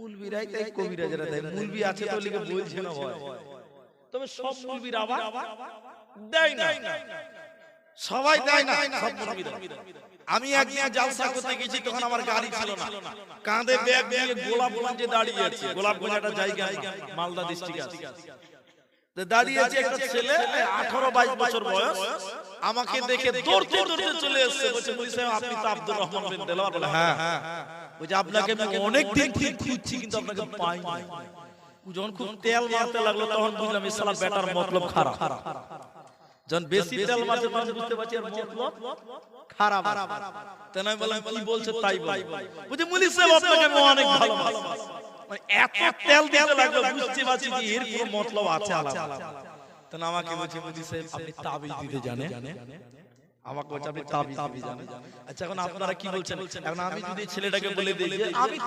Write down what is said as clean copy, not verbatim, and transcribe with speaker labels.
Speaker 1: মুলবিরাই তাই কবিরাজরা দেয়। মুলবি আছে তো লিখে বলছে না ভয়, তবে সব মুলবির আবার দেয় না, সবাই দেয় না, সব মুলবিরা। আমি একদিন জালসা করতে গেছি, তখন আমার গাড়ি ছিল না, কাঁধে ব্যাগ নিয়ে গোলাপগঞ্জে দাঁড়িয়ে আছে। গোলাপগঞ্জ একটা জায়গা মালদা ডিস্ট্রিক্টে আছে। দাঁড়িয়ে আছে একটা ছেলে 18-22 বছর বয়স, আমাকে দেখে দৌড়তে দৌড়তে চলে এসেছে। বলছে মুফতি সাহেব আপনি তো আব্দুর রহমান বিন দেলাওয়ার? বলে হ্যাঁ। বলছে আপনাকে আমি অনেক দিন থেকে খুঁজছি কিন্তু আপনাকে পাই নাই। যখন খুব তেল মারতে লাগলো তখন বুঝলাম এই শালা বেটার মতলব খারাপ। যখন বেশি তেল মারতে তখন বুঝতে পারছি এর মতলব খারাপ। তাই আমি বললাম কি বলছে তাই বল। বলছে মুফতি সাহেব আপনাকে আমি অনেক ভালোবাসি। মানে এত তেল দিতে লাগলো, বুঝতে পারছি যে এর কোনো মতলব আছে আলাদা। তখন আমাকে বলছে মুফতি সাহেব আপনি তাবিজ দিতে জানেন? আমাকে বলছে আপনি তাবিজ দিতে জানেন? আচ্ছা এখন আপনারা কি বলছেন? এখন আমি যদি ছেলেটাকে বলে দিই যে আমি